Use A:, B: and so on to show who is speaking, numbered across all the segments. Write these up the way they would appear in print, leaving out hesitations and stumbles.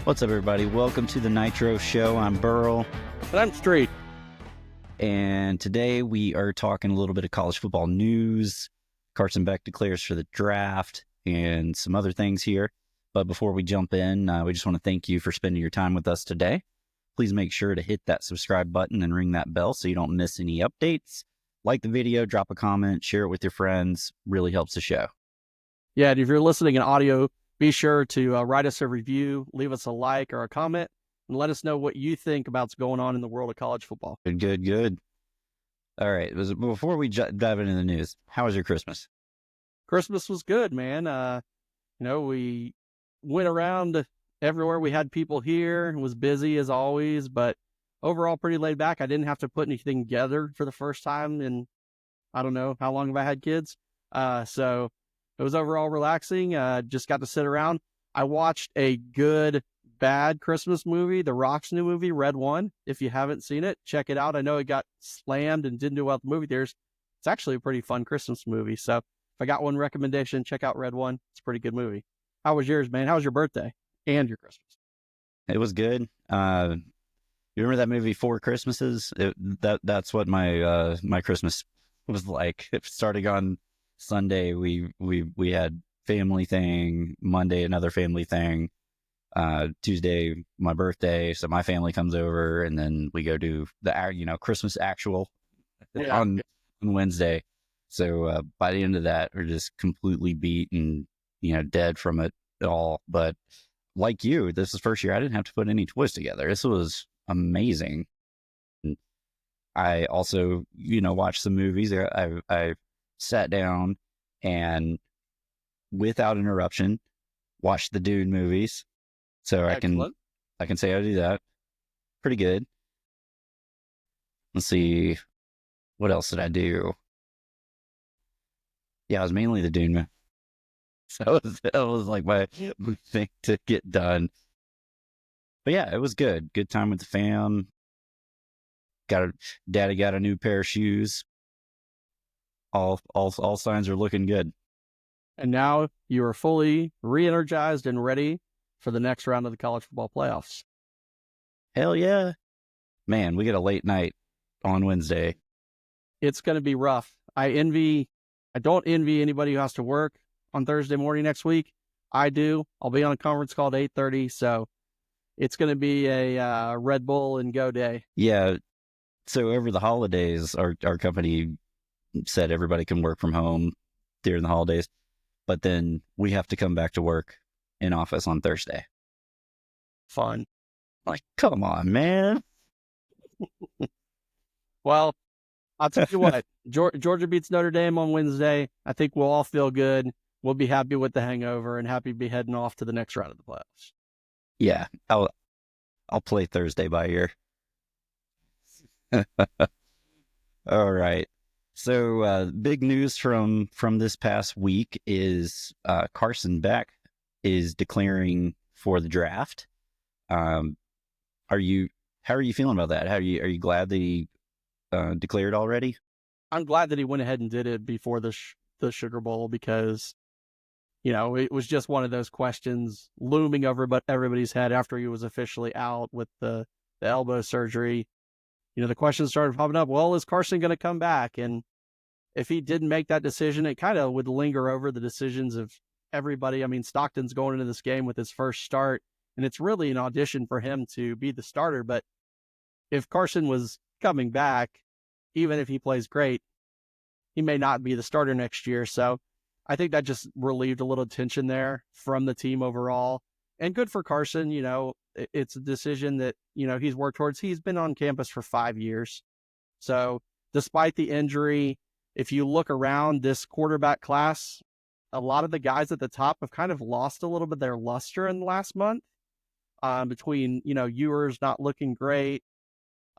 A: What's up, everybody? Welcome to the Nitro Show. I'm Burl.
B: And I'm Streit.
A: And today we are talking a little bit of college football news. Carson Beck declares for the draft and some other things here. But before we jump in, we just want to thank you for spending your time with us today. Please make sure to hit that subscribe button and ring that bell so you don't miss any updates. Like the video, drop a comment, share it with your friends. Really helps the show.
B: Yeah, and if you're listening in audio, be sure to write us a review, leave us a like or a comment, and let us know what you think about what's going on in the world of college football.
A: Good. All right. Before we dive into the news, how was your Christmas?
B: Christmas was good, man. We went around everywhere. We had people here. It was busy as always, but overall pretty laid back. I didn't have to put anything together for the first time in, I don't know, how long have I had kids? So it was overall relaxing. Just got to sit around. I watched a good, bad Christmas movie, The Rock's new movie, Red One. If you haven't seen it, check it out. I know it got slammed and didn't do well at the movie theaters. It's actually a pretty fun Christmas movie. So if I got one recommendation, check out Red One. It's a pretty good movie. How was yours, man? How was your birthday and your Christmas?
A: It was good. You remember that movie Four Christmases? That's what my Christmas was like. Starting on Sunday, we had family thing. Monday, another family thing. Tuesday, my birthday, so my family comes over, and then we go do the Christmas actual on Wednesday. So by the end of that, we're just completely beat and dead from it all. But like you, this is the first year I didn't have to put any toys together. This was amazing. And I also watched some movies. I sat down and without interruption watched the Dune movies. So
B: Excellent.
A: I can say I do that. Pretty good. Let's see. What else did I do? Yeah, it was mainly the Dune. So that was like my thing to get done. But yeah, it was good. Good time with the fam. Daddy got a new pair of shoes. All signs are looking good.
B: And now you are fully re-energized and ready for the next round of the college football playoffs.
A: Hell yeah. Man, we get a late night on Wednesday.
B: It's going to be rough. I don't envy anybody who has to work on Thursday morning next week. I do. I'll be on a conference call at 8:30, so it's going to be a Red Bull and go day.
A: Yeah. So over the holidays, our company said everybody can work from home during the holidays, but then we have to come back to work in office on Thursday.
B: Fun.
A: Like, come on, man.
B: Well, I'll tell you what, Georgia beats Notre Dame on Wednesday. I think we'll all feel good. We'll be happy with the hangover and happy to be heading off to the next round of the playoffs.
A: Yeah, I'll play Thursday by ear. All right. So big news from this past week is Carson Beck is declaring for the draft. How are you feeling about that? Are you glad that he declared already?
B: I'm glad that he went ahead and did it before the Sugar Bowl because, it was just one of those questions looming over everybody's head after he was officially out with the elbow surgery. The questions started popping up. Well, is Carson going to come back? And if he didn't make that decision, it kind of would linger over the decisions of everybody. I mean, Stockton's going into this game with his first start, and it's really an audition for him to be the starter. But if Carson was coming back, even if he plays great, he may not be the starter next year. So I think that just relieved a little tension there from the team overall. And good for Carson. It's a decision that, he's worked towards. He's been on campus for 5 years. So despite the injury, if you look around this quarterback class, a lot of the guys at the top have kind of lost a little bit of their luster in the last month between, Ewers not looking great.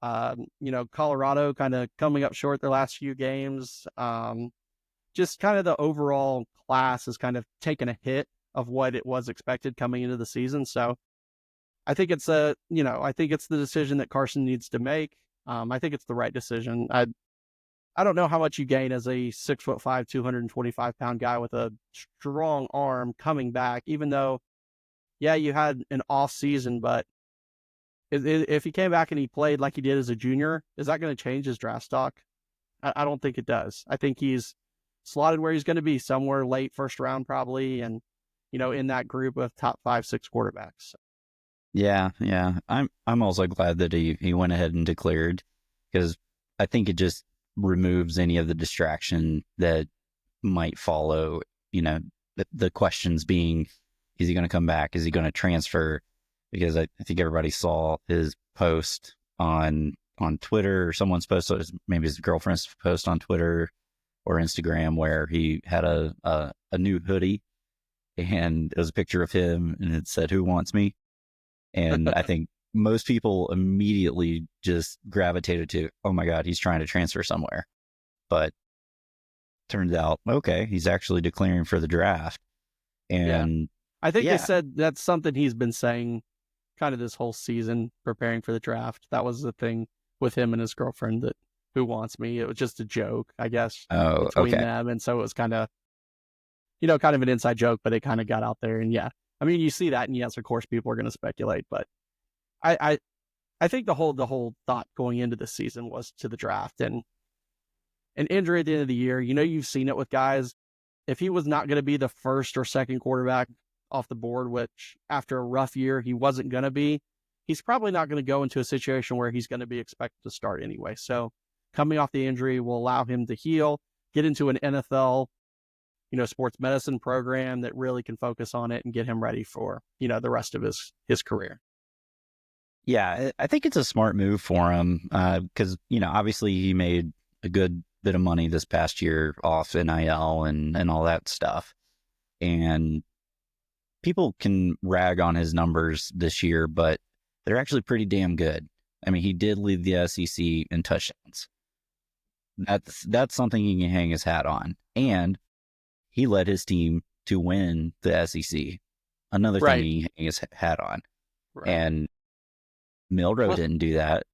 B: Colorado kind of coming up short their last few games. Just kind of the overall class has kind of taken a hit of what it was expected coming into the season. So I think it's the decision that Carson needs to make. I think it's the right decision. I don't know how much you gain as a 6'5", 225-pound guy with a strong arm coming back, even though, yeah, you had an off season, but if he came back and he played like he did as a junior, is that going to change his draft stock? I don't think it does. I think he's slotted where he's going to be, somewhere late first round probably, and in that group of top 5-6 quarterbacks.
A: Yeah. I'm also glad that he went ahead and declared, because I think it just removes any of the distraction that might follow. The questions being, is he going to come back? Is he going to transfer? Because I think everybody saw his post on Twitter, or someone's post, maybe his girlfriend's post on Twitter or Instagram, where he had a new hoodie, and it was a picture of him, and it said, "Who wants me?" And I think most people immediately just gravitated to, oh my God, he's trying to transfer somewhere. But turns out, okay, he's actually declaring for the draft. And
B: I think they said that's something he's been saying kind of this whole season, preparing for the draft. That was the thing with him and his girlfriend, that who wants me. It was just a joke, I guess, between them. And so it was kind of, kind of an inside joke, but it kind of got out there. And yeah, I mean, you see that, and yes, of course, people are going to speculate, but I think the whole thought going into the season was to the draft, and an injury at the end of the year. You've seen it with guys. If he was not going to be the first or second quarterback off the board, which after a rough year he wasn't going to be, he's probably not going to go into a situation where he's going to be expected to start anyway. So coming off the injury will allow him to heal, get into an NFL, sports medicine program that really can focus on it and get him ready for, the rest of his career.
A: Yeah, I think it's a smart move for him, because, obviously he made a good bit of money this past year off NIL and all that stuff. And people can rag on his numbers this year, but they're actually pretty damn good. I mean, he did lead the SEC in touchdowns. That's something he can hang his hat on. And he led his team to win the SEC. Another thing he can hang his hat on. Right. And Milroe didn't do that.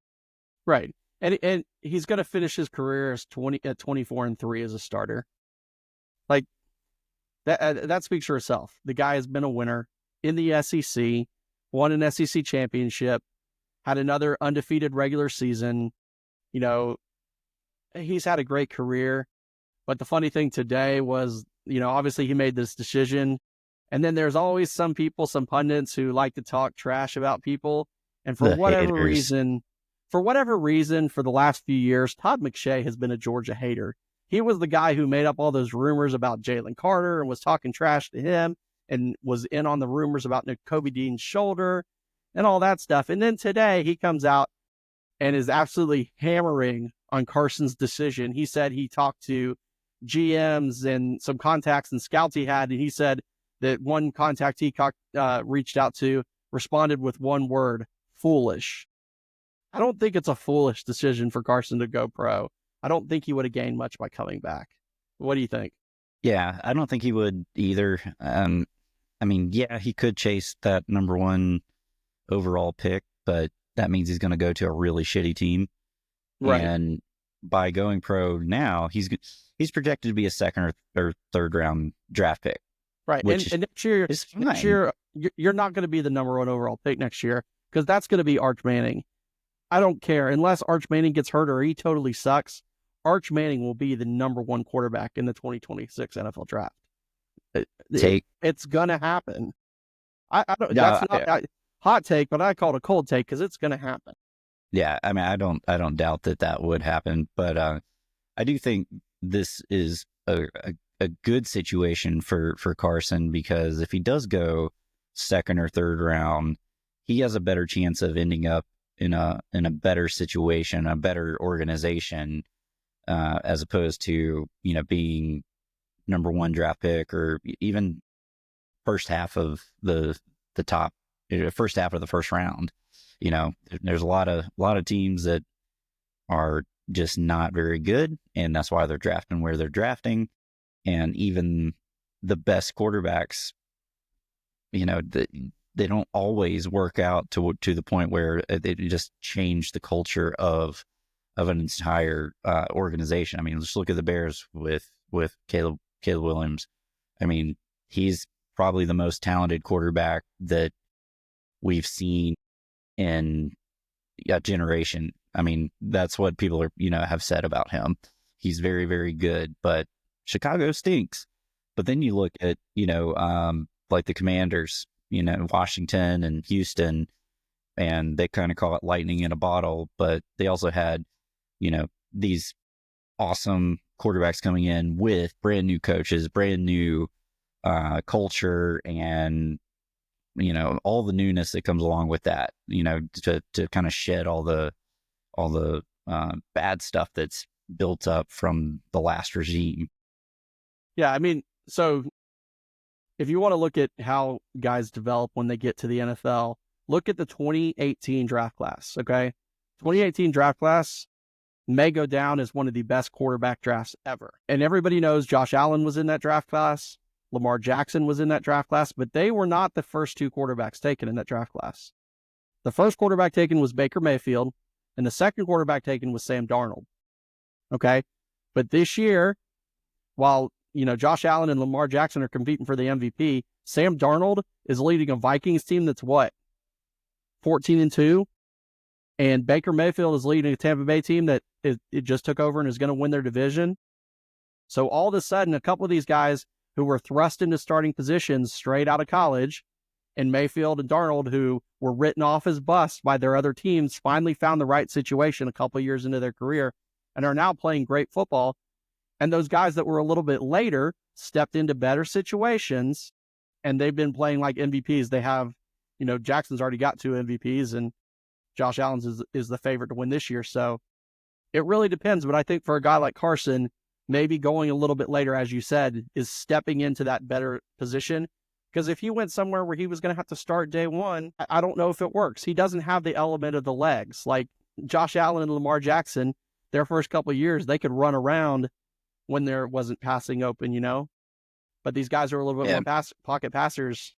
B: Right. And he's going to finish his career as 24-3 as a starter. Like, that speaks for itself. The guy has been a winner in the SEC, won an SEC championship, had another undefeated regular season. He's had a great career. But the funny thing today was, obviously he made this decision. And then there's always some people, some pundits who like to talk trash about people. And for whatever reason, for the last few years, Todd McShay has been a Georgia hater. He was the guy who made up all those rumors about Jalen Carter and was talking trash to him, and was in on the rumors about Kobe Dean's shoulder and all that stuff. And then today he comes out and is absolutely hammering on Carson's decision. He said he talked to GMs and some contacts and scouts he had, and he said that one contact he reached out to responded with one word: foolish. I don't think it's a foolish decision for Carson to go pro. I don't think he would have gained much by coming back. What do you think?
A: Yeah, I don't think he would either. I mean, yeah, he could chase that number 1 overall pick, but that means he's going to go to a really shitty team. Right. And by going pro now, he's projected to be a second or third round draft pick.
B: Right. And next year, you're not going to be the number 1 overall pick next year, because that's going to be Arch Manning. I don't care. Unless Arch Manning gets hurt or he totally sucks, Arch Manning will be the number 1 quarterback in the 2026 NFL draft. It's going to happen. I don't. That's not a hot take, but I call it a cold take, because it's going to happen.
A: Yeah, I mean, I don't doubt that would happen, but I do think this is a good situation for Carson, because if he does go second or third round, he has a better chance of ending up in a better situation, a better organization, as opposed to being number 1 draft pick, or even first half of the first half of the first round. There's a lot of teams that are just not very good, and that's why they're drafting where they're drafting. And even the best quarterbacks, they don't always work out to the point where they just change the culture of an entire organization. I mean, just look at the Bears with Caleb Williams. I mean, he's probably the most talented quarterback that we've seen in a generation. I mean, that's what people are, have said about him. He's very, very good, but Chicago stinks. But then you look at, like the Commanders, Washington and Houston, and they kind of call it lightning in a bottle, but they also had, these awesome quarterbacks coming in with brand new coaches, brand new culture, and all the newness that comes along with that, to kind of shed all the bad stuff that's built up from the last regime.
B: Yeah, I mean, so if you want to look at how guys develop when they get to the NFL, look at the 2018 draft class, okay? 2018 draft class may go down as one of the best quarterback drafts ever. And everybody knows Josh Allen was in that draft class. Lamar Jackson was in that draft class, but they were not the first two quarterbacks taken in that draft class. The first quarterback taken was Baker Mayfield, and the second quarterback taken was Sam Darnold. Okay? But this year, while, Josh Allen and Lamar Jackson are competing for the MVP, Sam Darnold is leading a Vikings team that's what? 14-2? And Baker Mayfield is leading a Tampa Bay team that it just took over and is going to win their division. So all of a sudden, a couple of these guys who were thrust into starting positions straight out of college, and Mayfield and Darnold, who were written off as busts by their other teams, finally found the right situation a couple of years into their career and are now playing great football. And those guys that were a little bit later stepped into better situations, and they've been playing like MVPs. They have, Jackson's already got 2 MVPs, and Josh Allen's is the favorite to win this year. So it really depends. But I think for a guy like Carson, maybe going a little bit later, as you said, is stepping into that better position. Because if he went somewhere where he was going to have to start day one, I don't know if it works. He doesn't have the element of the legs. Like Josh Allen and Lamar Jackson, their first couple of years, they could run around when there wasn't passing open, But these guys are a little bit more pocket passers.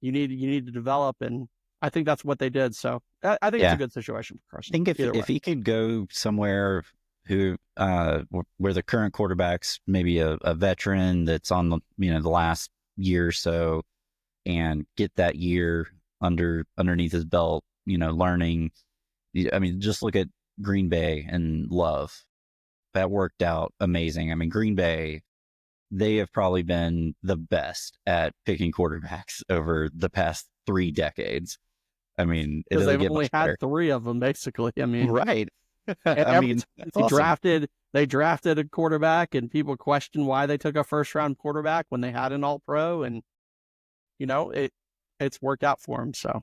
B: You need to develop, and I think that's what they did. So I think it's a good situation for Carson.
A: I think if he could go somewhere where the current quarterback's maybe a veteran that's on the the last year or so, and get that year underneath his belt, learning. I mean, just look at Green Bay and Love. That worked out amazing. I mean, Green Bay, they have probably been the best at picking quarterbacks over the past 3 decades. I mean,
B: because they've only had 3 of them, basically. I mean,
A: right.
B: They drafted a quarterback, and people question why they took a first-round quarterback when they had an All-Pro, and it's worked out for them. So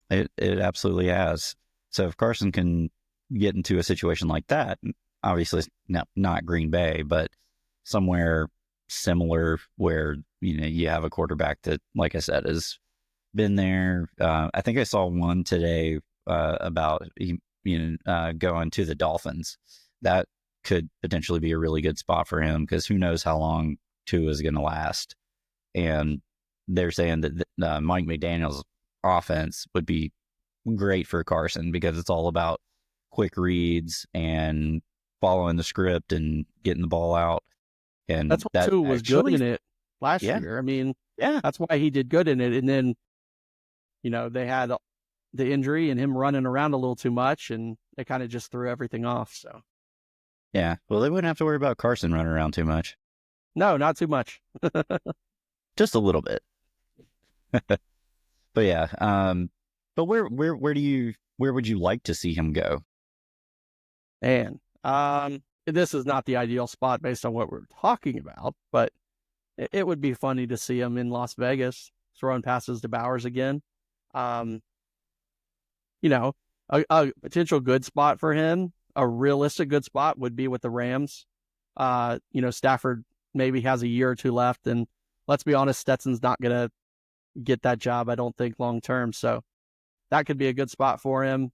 A: it absolutely has. So if Carson can get into a situation like that, obviously not Green Bay, but somewhere similar where you have a quarterback that, like I said, has been there. I think I saw one today about going to the Dolphins. That could potentially be a really good spot for him, because who knows how long Tua is going to last. And they're saying that Mike McDaniel's offense would be great for Carson, because it's all about quick reads and following the script and getting the ball out. And
B: that's what Tua was good in it last year. I mean, that's why he did good in it. And then, they had the injury and him running around a little too much, and it kind of just threw everything off. So,
A: yeah, well, they wouldn't have to worry about Carson running around too much.
B: No, not too much.
A: Just a little bit. But yeah, but where would you like to see him go?
B: Man, this is not the ideal spot based on what we're talking about, but it would be funny to see him in Las Vegas throwing passes to Bowers again. A potential good spot for him, a realistic good spot, would be with the Rams. Stafford maybe has a year or 2 left, and let's be honest, Stetson's not going to get that job, I don't think, long term. So that could be a good spot for him.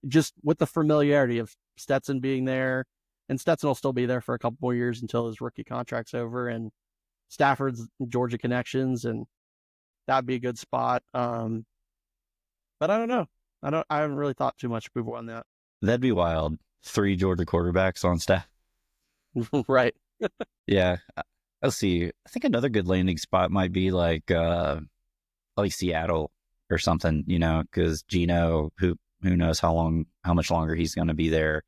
B: Just with the familiarity of Stetson being there, and Stetson will still be there for a couple more years until his rookie contract's over, and Stafford's Georgia connections, and that'd be a good spot. But I don't know. I haven't really thought too much more on that.
A: That'd be wild. 3 Georgia quarterbacks on staff.
B: Right.
A: Yeah. let's see. I think another good landing spot might be like Seattle or something, because Gino, who knows how much longer he's going to be there.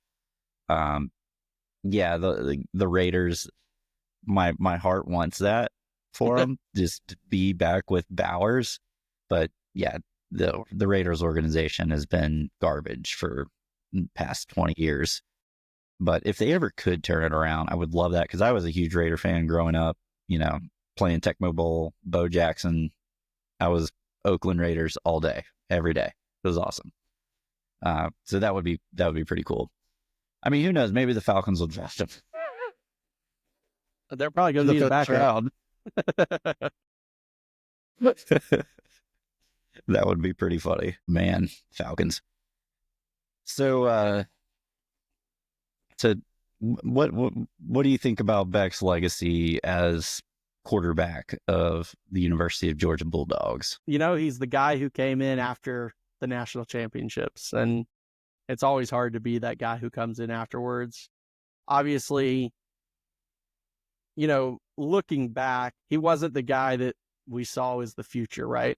A: Yeah, the Raiders, my heart wants that for them, just to be back with Bowers. But yeah, the Raiders organization has been garbage for the past 20 years. But if they ever could turn it around, I would love that, because I was a huge Raider fan growing up, playing Tecmo Bowl, Bo Jackson. I was Oakland Raiders all day, every day. It was awesome. So that would be pretty cool. I mean, who knows? Maybe the Falcons will draft him.
B: They're probably going to need a backup.
A: That would be pretty funny, man. Falcons. So, what do you think about Beck's legacy as quarterback of the University of Georgia Bulldogs?
B: He's the guy who came in after the national championships, and it's always hard to be that guy who comes in afterwards. Obviously, looking back, he wasn't the guy that we saw as the future, right?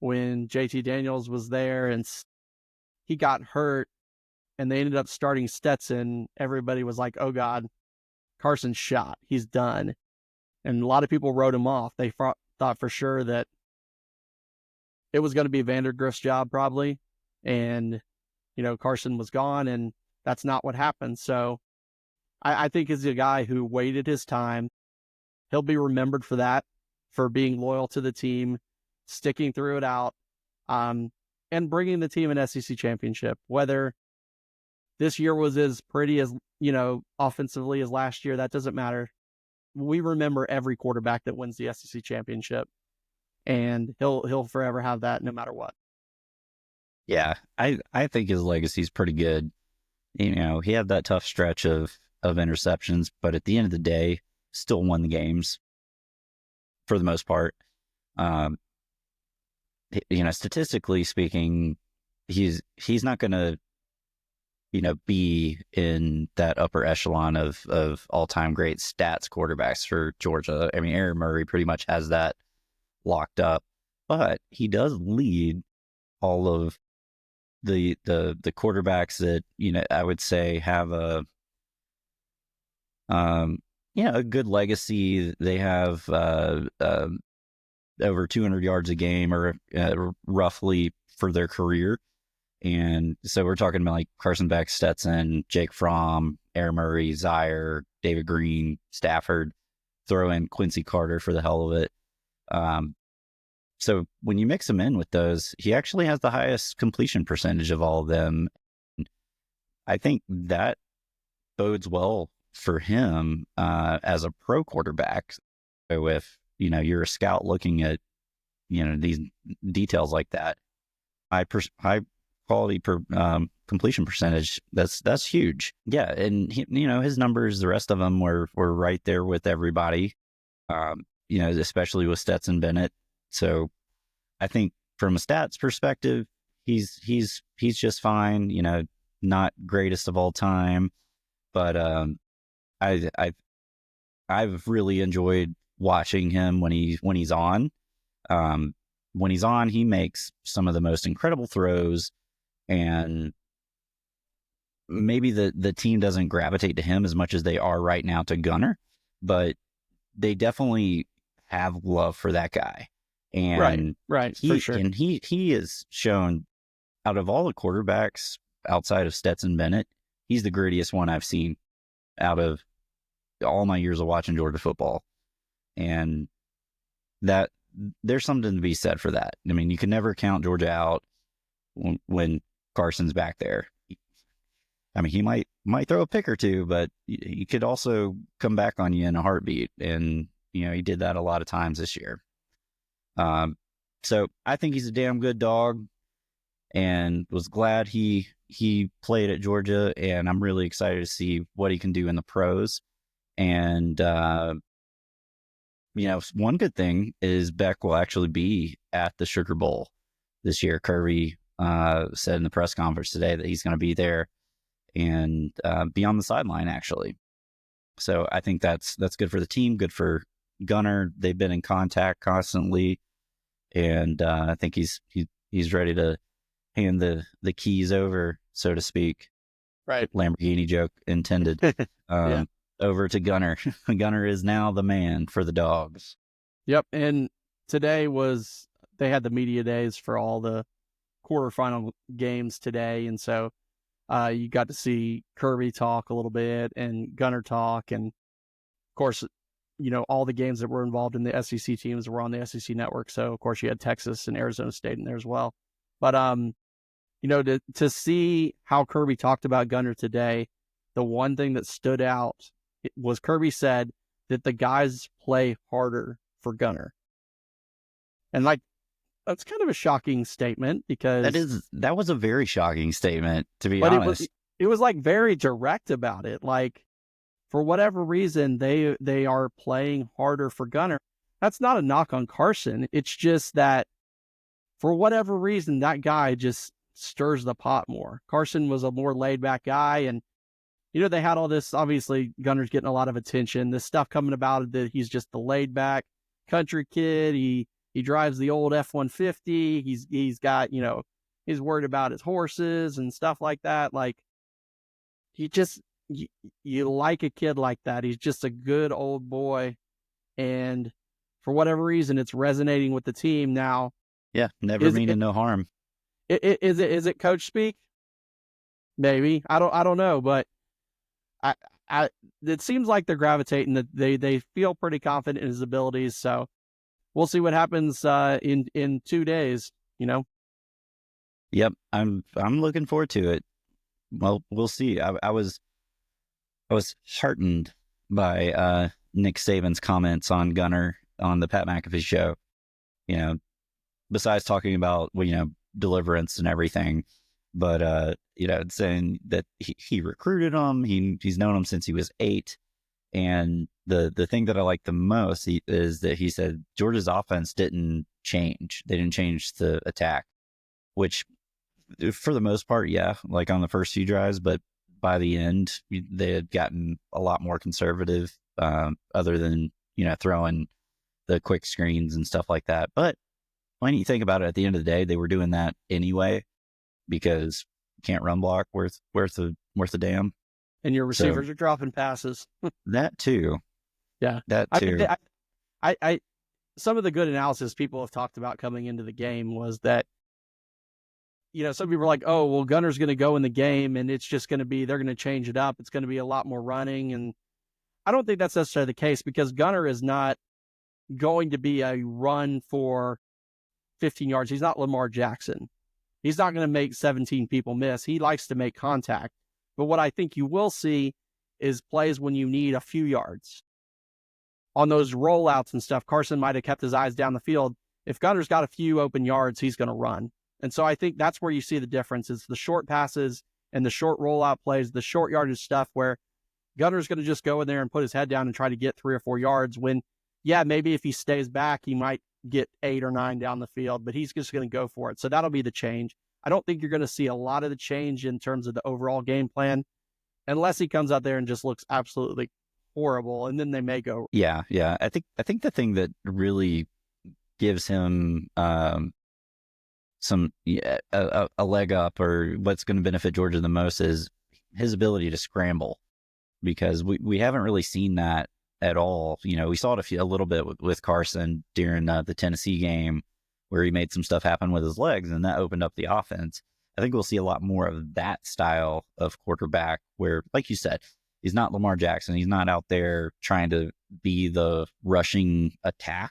B: When JT Daniels was there and he got hurt and they ended up starting Stetson, everybody was like, oh God, Carson's shot. He's done. And a lot of people wrote him off. They thought for sure that it was going to be Vandergrift's job probably. And, Carson was gone, and that's not what happened. So I think he's a guy who waited his time. He'll be remembered for that, for being loyal to the team, sticking through it out, and bringing the team an SEC championship. Whether this year was as pretty as, offensively as last year, that doesn't matter. We remember every quarterback that wins the SEC championship, and he'll forever have that no matter what.
A: Yeah, I think his legacy is pretty good. He had that tough stretch of interceptions, but at the end of the day, still won the games for the most part. Statistically speaking, he's not going to, be in that upper echelon of all-time great stats quarterbacks for Georgia. I mean, Aaron Murray pretty much has that locked up, but he does lead all of the quarterbacks that, I would say have a good legacy. They have over 200 yards a game, or roughly, for their career. And so we're talking about like Carson Beck, Stetson, Jake Fromm, Aaron Murray, Zaire, David Green, Stafford, throw in Quincy Carter for the hell of it. So when you mix him in with those, he actually has the highest completion percentage of all of them. I think that bodes well for him as a pro quarterback. So if, you're a scout looking at, these details like that, high quality completion percentage, that's huge. Yeah, and his numbers, the rest of them were right there with everybody. Especially with Stetson Bennett. So I think from a stats perspective, he's just fine. Not greatest of all time, but I've really enjoyed watching him when he's on. When he's on, he makes some of the most incredible throws, and maybe the team doesn't gravitate to him as much as they are right now to Gunner, but they definitely have love for that guy. And
B: right, for sure.
A: And he has shown, out of all the quarterbacks outside of Stetson Bennett, he's the grittiest one I've seen out of all my years of watching Georgia football. And that there's something to be said for that. I mean, you can never count Georgia out when Carson's back there. I mean, he might throw a pick or two, but he could also come back on you in a heartbeat. And, he did that a lot of times this year. So I think he's a damn good dog, and was glad he played at Georgia, and I'm really excited to see what he can do in the pros. And, one good thing is Beck will actually be at the Sugar Bowl this year. Kirby said in the press conference today that he's going to be there and be on the sideline, actually. So I think that's good for the team, good for Gunner, they've been in contact constantly, and I think he's ready to hand the keys over, so to speak.
B: Right.
A: Lamborghini joke intended.
B: Yeah.
A: Over to Gunner. Gunner is now the man for the Dogs.
B: Yep. And today they had the media days for all the quarterfinal games today. And so you got to see Kirby talk a little bit and Gunner talk. And of course, all the games that were involved in the SEC teams were on the SEC network. So of course you had Texas and Arizona State in there as well. But, to see how Kirby talked about Gunner today, the one thing that stood out was Kirby said that the guys play harder for Gunner. And that's kind of a shocking statement because
A: that was a very shocking statement, to be honest.
B: It was like very direct about it. Like, for whatever reason, they are playing harder for Gunner. That's not a knock on Carson. It's just that for whatever reason, that guy just stirs the pot more. Carson was a more laid back guy, and they had all this. Obviously, Gunner's getting a lot of attention. This stuff coming about it that he's just the laid back country kid. He drives the old F-150. He's got he's worried about his horses and stuff like that. Like, you like a kid like that. He's just a good old boy, and for whatever reason, it's resonating with the team now.
A: Yeah, never meaning no harm.
B: Is it coach speak? Maybe. I don't know, but it seems like they're gravitating, that they feel pretty confident in his abilities. So we'll see what happens in 2 days.
A: Yep, I'm looking forward to it. Well, we'll see. I was heartened by Nick Saban's comments on Gunner on the Pat McAfee show. Besides talking about deliverance and everything, but saying that he recruited him. He's known him since he was 8, and the thing that I like the most is that he said Georgia's offense didn't change. They didn't change the attack, which for the most part, yeah, like on the first few drives, but by the end they had gotten a lot more conservative, other than throwing the quick screens and stuff like that. But when you think about it, at the end of the day, they were doing that anyway because you can't run block worth a damn.
B: And your receivers are dropping passes.
A: That too.
B: Yeah.
A: That too.
B: I some of the good analysis people have talked about coming into the game was that, some people are like, oh, well, Gunner's going to go in the game and it's just going to be, they're going to change it up. It's going to be a lot more running. And I don't think that's necessarily the case, because Gunner is not going to be a run for 15 yards. He's not Lamar Jackson. He's not going to make 17 people miss. He likes to make contact. But what I think you will see is plays when you need a few yards. On those rollouts and stuff, Carson might have kept his eyes down the field. If Gunner's got a few open yards, he's going to run. And so I think that's where you see the difference, is the short passes and the short rollout plays, the short yardage stuff where Gunner's going to just go in there and put his head down and try to get 3 or 4 yards when, yeah, maybe if he stays back, he might get 8 or 9 down the field, but he's just going to go for it. So that'll be the change. I don't think you're going to see a lot of the change in terms of the overall game plan, unless he comes out there and just looks absolutely horrible, and then they may go.
A: Yeah. I think the thing that really gives him a leg up, or what's going to benefit Georgia the most, is his ability to scramble, because we haven't really seen that at all. We saw it a little bit with Carson during the Tennessee game, where he made some stuff happen with his legs, and that opened up the offense. I think we'll see a lot more of that style of quarterback where, like you said, he's not Lamar Jackson. He's not out there trying to be the rushing attack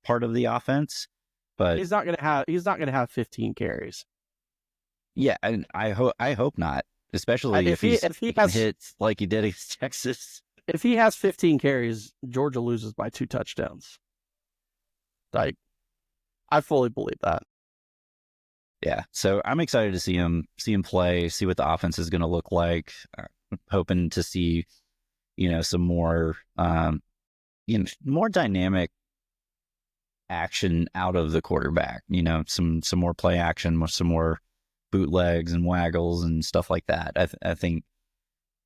A: part of the offense, but
B: he's not going to have 15 carries.
A: Yeah, and I hope not, especially if he has hits like he did against Texas.
B: If he has 15 carries, Georgia loses by 2 touchdowns. Like, I fully believe that.
A: Yeah, so I'm excited to see him play, see what the offense is going to look like. Hoping to see, some more, more dynamic action out of the quarterback. Some more play action, some more bootlegs and waggles and stuff like that. I think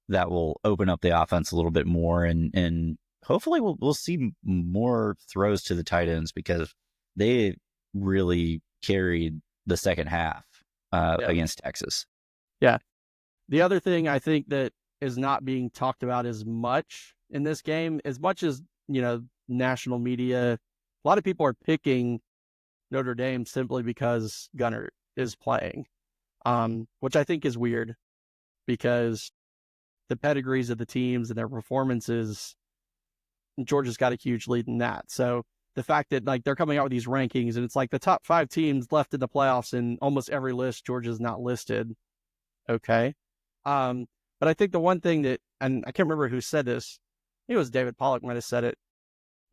A: that will open up the offense a little bit more, and hopefully we'll see more throws to the tight ends because they really carried the second half against Texas.
B: Yeah. The other thing I think that is not being talked about as much in this game, as much as, national media, a lot of people are picking Notre Dame simply because Gunner is playing, which I think is weird because the pedigrees of the teams and their performances, Georgia's got a huge lead in that. So the fact that they're coming out with these rankings and it's like the top 5 teams left in the playoffs in almost every list, Georgia's not listed. Okay. But I think the one thing that, and I can't remember who said this, it was David Pollock might have said it,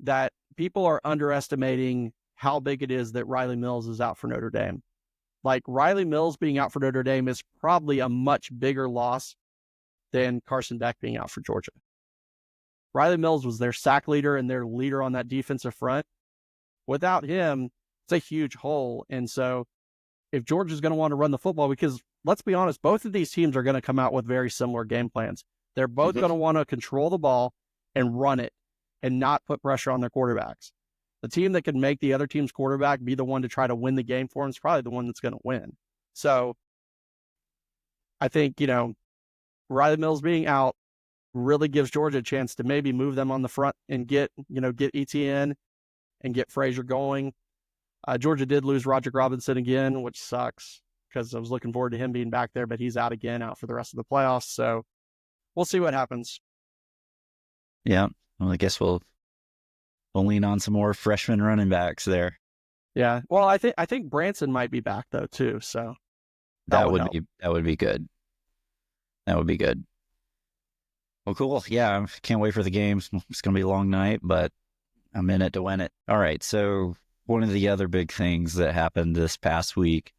B: that people are underestimating how big it is that Riley Mills is out for Notre Dame. Riley Mills being out for Notre Dame is probably a much bigger loss than Carson Beck being out for Georgia. Riley Mills was their sack leader and their leader on that defensive front. Without him, it's a huge hole. And so if Georgia's going to want to run the football, because let's be honest, both of these teams are going to come out with very similar game plans. They're both going to want to control the ball and run it and not put pressure on their quarterbacks. The team that can make the other team's quarterback be the one to try to win the game for them is probably the one that's going to win. So I think, Riley Mills being out really gives Georgia a chance to maybe move them on the front and get ETN and get Frazier going. Georgia did lose Roderick Robinson again, which sucks because I was looking forward to him being back there, but he's out again, out for the rest of the playoffs. So we'll see what happens.
A: Yeah. Well, I guess we'll lean on some more freshman running backs there.
B: Yeah. Well, I think Branson might be back though too. So
A: that would be good. That would be good. Well, cool. Yeah, I can't wait for the games. It's going to be a long night, but I'm in it to win it. All right. So one of the other big things that happened this past week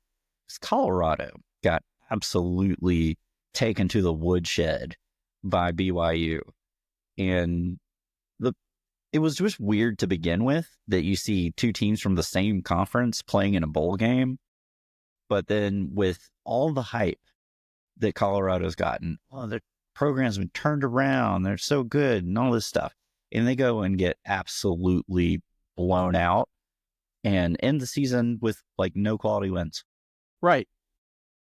A: is Colorado got absolutely taken to the woodshed by BYU. And it was just weird to begin with that you see two teams from the same conference playing in a bowl game. But then with all the hype that Colorado's gotten, the program's been turned around, they're so good and all this stuff. And they go and get absolutely blown out and end the season with no quality wins.
B: Right.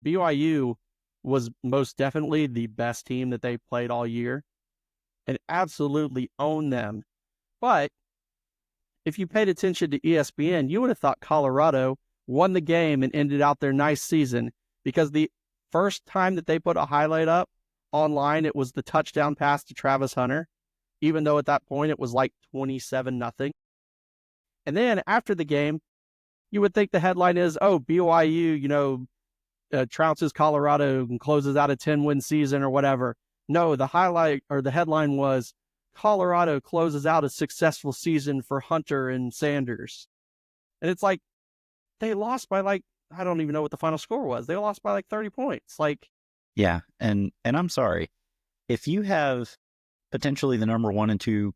B: BYU was most definitely the best team that they played all year and absolutely owned them. But if you paid attention to ESPN, you would have thought Colorado won the game and ended out their nice season because the first time that they put a highlight up online, it was the touchdown pass to Travis Hunter, even though at that point it was 27-0. And then after the game, you would think the headline is, BYU, trounces Colorado and closes out a 10-win season or whatever. No, the highlight or the headline was Colorado closes out a successful season for Hunter and Sanders. And it's they lost by I don't even know what the final score was. They lost by 30 points.
A: Yeah. And I'm sorry, if you have potentially the number 1 and 2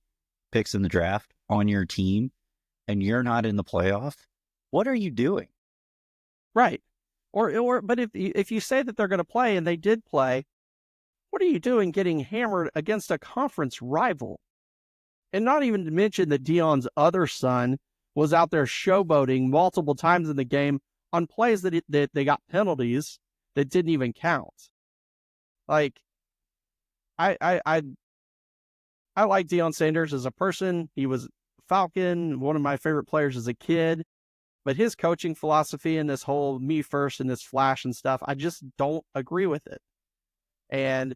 A: picks in the draft on your team and you're not in the playoff, what are you doing?
B: Right. But if you say that they're going to play and they did play, what are you doing getting hammered against a conference rival? And not even to mention that Deion's other son was out there showboating multiple times in the game on plays that they got penalties that didn't even count. I like Deion Sanders as a person. He was Falcon, one of my favorite players as a kid. But his coaching philosophy and this whole me first and this flash and stuff, I just don't agree with it. And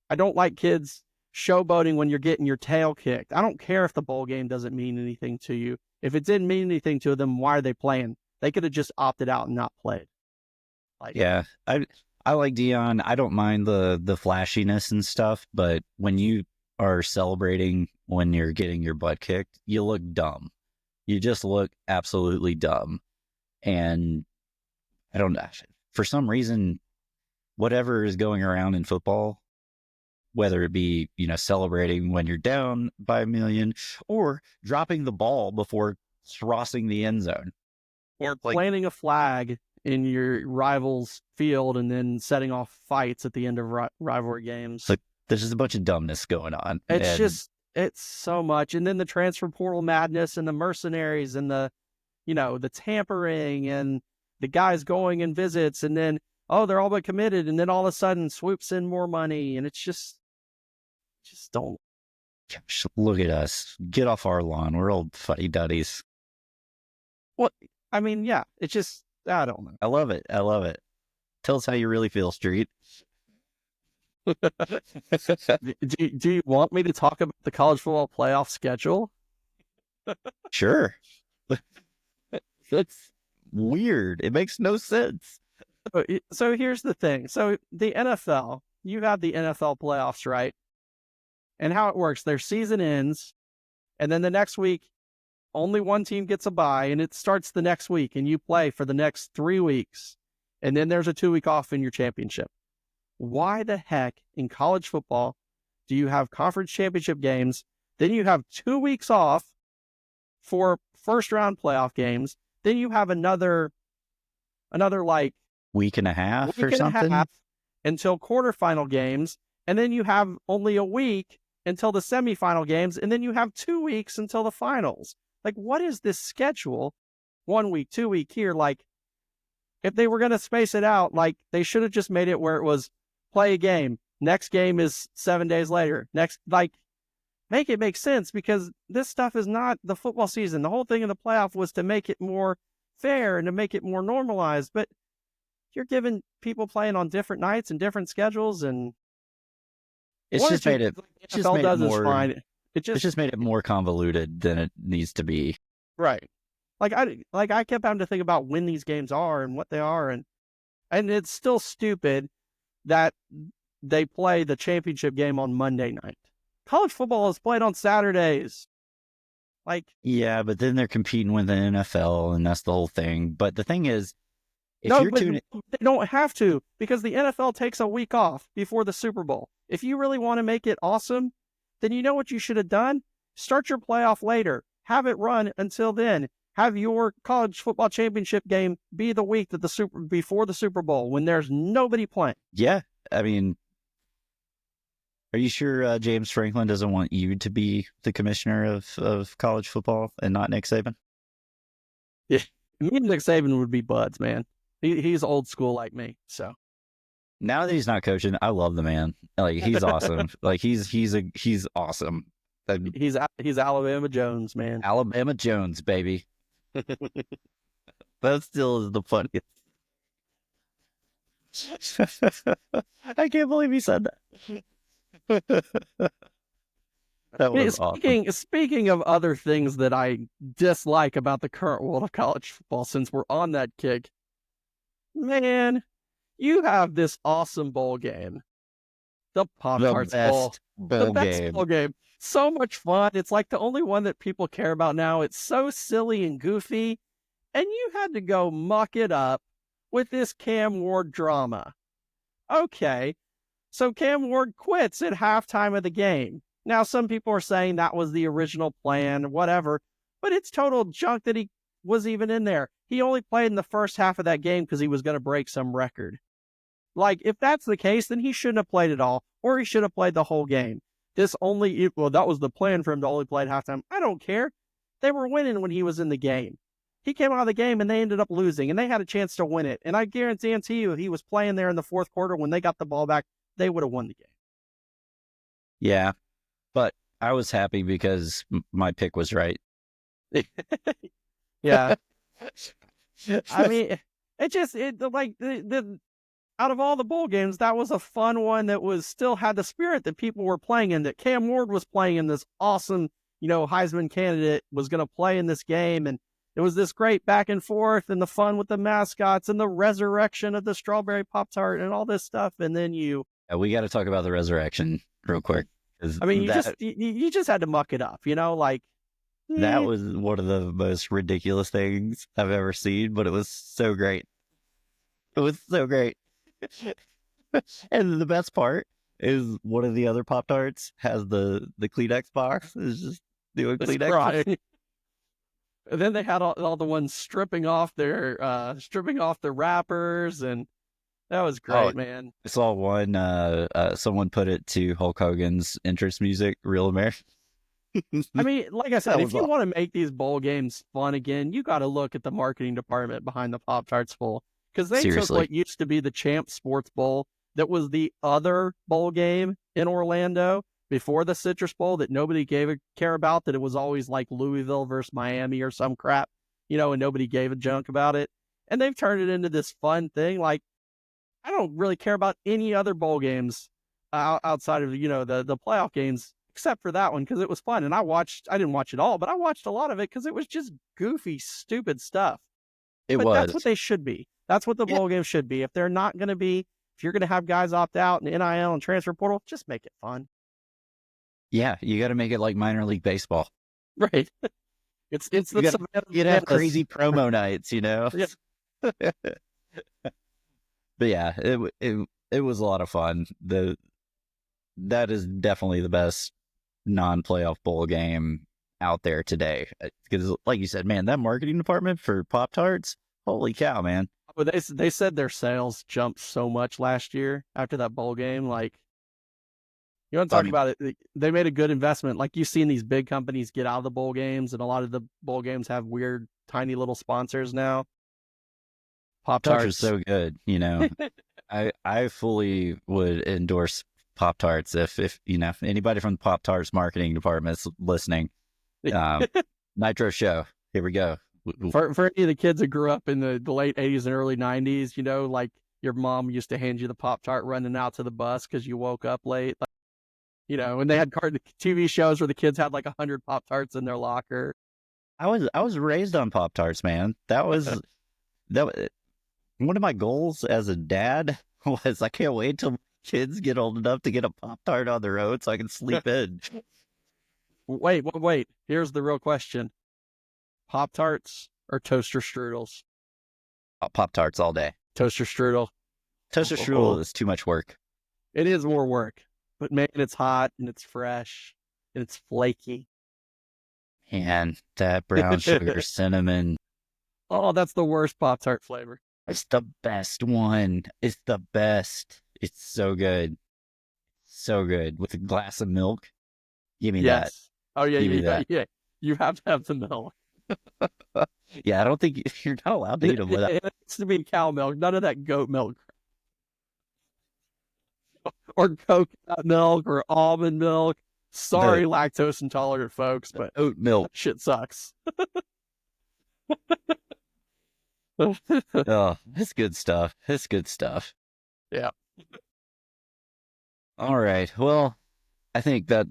B: I don't like kids showboating when you're getting your tail kicked. I don't care if the bowl game doesn't mean anything to you. If it didn't mean anything to them, why are they playing? They could have just opted out and not played.
A: Yeah, I like Deion. I don't mind the flashiness and stuff, but when you are celebrating when you're getting your butt kicked, you look dumb. You just look absolutely dumb. And I don't know, for some reason, whatever is going around in football, whether it be, celebrating when you're down by a million or dropping the ball before crossing the end zone.
B: Or planting a flag in your rival's field and then setting off fights at the end of rivalry games.
A: There's just a bunch of dumbness going on.
B: It's just, it's so much. And then the transfer portal madness and the mercenaries and the tampering and the guys going and visits, and then, oh, they're all but committed, and then all of a sudden swoops in more money, and it's just don't.
A: Gosh, look at us. Get off our lawn. We're old fuddy-duddies.
B: Well, I mean, yeah, it's just, I don't know.
A: I love it. Tell us how you really feel, Street.
B: Do you want me to talk about the college football playoff schedule?
A: Sure. That's weird. It makes no sense.
B: So here's the thing. So the NFL, you have the NFL playoffs, right? And how it works, their season ends, and then the next week, only one team gets a bye, and it starts the next week, and you play for the next 3 weeks, and then there's a 2-week off in your championship. Why the heck in college football do you have conference championship games, then you have 2 weeks off for first-round playoff games, then you have another like
A: week and a half
B: week
A: or
B: and
A: something
B: a half until quarterfinal games, and then you have only a week until the semifinal games, and then you have 2 weeks until the finals. Like, what is this schedule? 1 week, 2 week here. Like, if they were going to space it out, like, they should have just made it where it was play a game. Next game is 7 days later. Next, like, make it make sense, because this stuff is not the football season. The whole thing in the playoff was to make it more fair and to make it more normalized. But you're giving people playing on different nights and different schedules, and
A: it's just made it more convoluted than it needs to be.
B: Right. I kept having to think about when these games are and what they are, and it's still stupid that they play the championship game on Monday night. College football is played on Saturdays. Like,
A: yeah, but then they're competing with the NFL, and that's the whole thing. But the thing is,
B: they don't have to, because the NFL takes a week off before the Super Bowl. If you really want to make it awesome, then you know what you should have done? Start your playoff later. Have it run until then. Have your college football championship game be the week that before the Super Bowl, when there's nobody playing.
A: Yeah, I mean, are you sure James Franklin doesn't want you to be the commissioner of college football and not Nick Saban?
B: Yeah, me and Nick Saban would be buds, man. He's old school like me, so.
A: Now that he's not coaching, I love the man. Like, he's awesome. Like, he's awesome.
B: He's Alabama Jones, man.
A: Alabama Jones, baby. That still is the funniest. I can't believe he said that. That was awesome.
B: Speaking of other things that I dislike about the current world of college football, since we're on that kick, man, you have this awesome bowl game, the Pop Tarts Bowl, the best bowl game. So much fun. It's like the only one that people care about now. It's so silly and goofy, and you had to go muck it up with this Cam Ward drama. Okay, so Cam Ward quits at halftime of the game. Now, some people are saying that was the original plan, whatever, but it's total junk that he was even in there. He only played in the first half of that game because he was going to break some record. Like, if that's the case, then he shouldn't have played at all, or he should have played the whole game. That was the plan for him to only play at halftime. I don't care. They were winning when he was in the game. He came out of the game and they ended up losing, and they had a chance to win it. And I guarantee you, if he was playing there in the fourth quarter when they got the ball back, they would have won the game.
A: Yeah, but I was happy because my pick was right.
B: Yeah. I mean, out of all the bowl games, that was a fun one that still had the spirit that people were playing in, that Cam Ward was playing in, this awesome, Heisman candidate was going to play in this game. And it was this great back and forth and the fun with the mascots and the resurrection of the strawberry Pop-Tart and all this stuff. And then
A: we got to talk about the resurrection real quick.
B: I mean, you just had to muck it up,
A: That was one of the most ridiculous things I've ever seen, but it was so great. It was so great. And the best part is one of the other Pop-Tarts has the Kleenex box. It's just doing Kleenex.
B: And then they had all the ones stripping off their wrappers, and that was great, man.
A: I saw one, someone put it to Hulk Hogan's entrance music, Real American.
B: I mean, like I said,
A: That
B: if
A: was
B: you
A: all.
B: want to make these bowl games fun again, you got to look at the marketing department behind the Pop Tarts Bowl, because they took
A: Seriously.
B: what used to be the Champ Sports Bowl, that was the other bowl game in Orlando before the Citrus Bowl that nobody gave a care about, that it was always like Louisville versus Miami or some crap, and nobody gave a junk about it. And they've turned it into this fun thing. Like, I don't really care about any other bowl games outside of the playoff games, except for that one, because it was fun. And I didn't watch it all, but I watched a lot of it because it was just goofy, stupid stuff.
A: It
B: But that's what
A: was.
B: they should be. That's what the
A: Yeah.
B: bowl game should be. If they're not going to be, if you're going to have guys opt out and NIL and transfer portal, just make it fun.
A: Yeah. You got to make it like minor league baseball.
B: Right. It's the
A: You got
B: Savannah
A: to have
B: Bananas.
A: crazy promo nights,
B: Yeah.
A: But yeah, it was a lot of fun. That is definitely the best non-playoff bowl game out there today. Because, like you said, man, that marketing department for Pop Tarts, holy cow, man!
B: But they said their sales jumped so much last year after that bowl game. Like, you want to talk about it? They made a good investment. Like, you've seen these big companies get out of the bowl games, and a lot of the bowl games have weird, tiny little sponsors now. Pop
A: Tarts are
B: Tarts.
A: so good, I fully would endorse Pop Tarts if anybody from the Pop Tarts marketing department is listening. Nitro Show, here we go.
B: For any of the kids that grew up in the late 80s and early 90s, like your mom used to hand you the Pop Tart running out to the bus because you woke up late. And they had TV shows where the kids had like 100 Pop Tarts in their locker.
A: I was raised on Pop Tarts, man. That was one of my goals as a dad was I can't wait till kids get old enough to get a Pop Tart on their own so I can sleep in.
B: Wait. Here's the real question. Pop Tarts or toaster strudels?
A: Pop Tarts all day.
B: Toaster strudel.
A: Toaster strudel is too much work.
B: It is more work, but man, it's hot and it's fresh and it's flaky.
A: And that brown sugar cinnamon.
B: Oh, that's the worst Pop Tart flavor.
A: It's the best one. It's the best. It's so good. So good. With a glass of milk. Give me that.
B: Oh, yeah,
A: Give me that.
B: yeah. You have to have the milk.
A: Yeah, I don't think you're not allowed to eat them without.
B: It needs to be cow milk, none of that goat milk. Or coconut milk or almond milk. Sorry, lactose intolerant folks, but
A: oat milk.
B: Shit sucks.
A: Oh, it's good stuff. It's good stuff.
B: Yeah.
A: All right. Well, I think that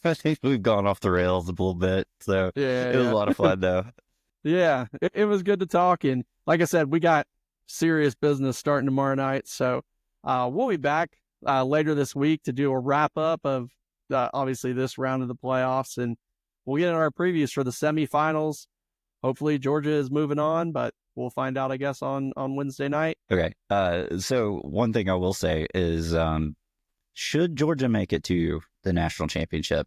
A: I think we've gone off the rails a little bit. So it was a lot of fun, though.
B: Yeah, it was good to talk. And like I said, we got serious business starting tomorrow night. So we'll be back later this week to do a wrap up of obviously this round of the playoffs. And we'll get in our previews for the semifinals. Hopefully Georgia is moving on, but we'll find out, I guess, on Wednesday night.
A: Okay. So one thing I will say is should Georgia make it to the national championship,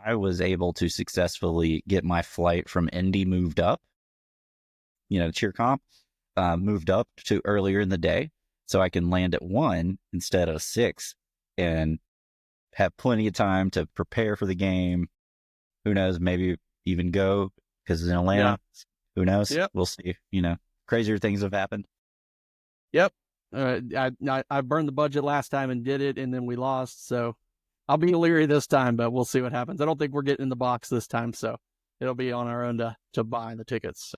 A: I was able to successfully get my flight from Indy moved up, cheer comp, moved up to earlier in the day so I can land at 1 instead of 6 and have plenty of time to prepare for the game. Who knows? Maybe even go because it's in Atlanta. Yeah. Who knows?
B: Yep.
A: We'll see. Crazier things have happened.
B: Yep. I burned the budget last time and did it, and then we lost. So I'll be leery this time, but we'll see what happens. I don't think we're getting in the box this time, so it'll be on our own to buy the tickets.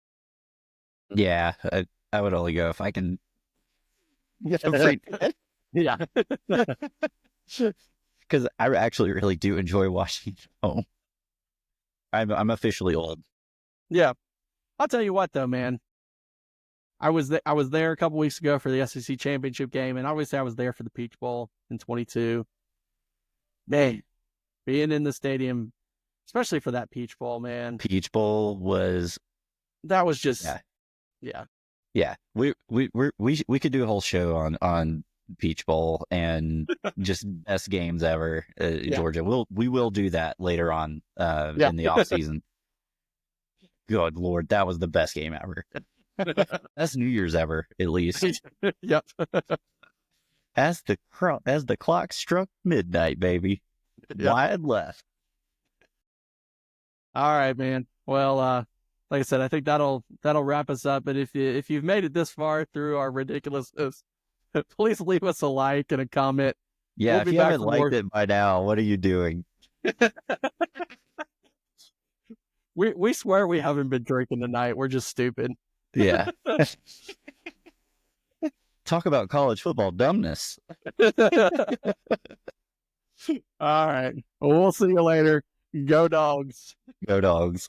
A: Yeah, I would only go if I can.
B: Yeah.
A: Because I actually really do enjoy watching home. I'm officially old.
B: Yeah. I'll tell you what, though, man. I was there a couple weeks ago for the SEC championship game, and obviously I was there for the Peach Bowl in 22. Man, being in the stadium, especially for that Peach Bowl, man.
A: Peach Bowl was.
B: That was just.
A: Yeah. We could do a whole show on Peach Bowl and just best games ever in Georgia. We will do that later on in the off season. Good Lord, that was the best game ever. That's New Year's ever, at least.
B: Yep.
A: As the clock struck midnight, baby, wide left.
B: All right, man. Well, like I said, I think that'll wrap us up. But if you've made it this far through our ridiculousness, please leave us a like and a comment.
A: Yeah,
B: We'll
A: if
B: be
A: you
B: back
A: haven't
B: for more.
A: liked it by now, what are you doing?
B: We swear we haven't been drinking tonight. We're just stupid.
A: Yeah. Talk about college football dumbness.
B: All right. Well, we'll see you later. Go Dogs.
A: Go Dogs.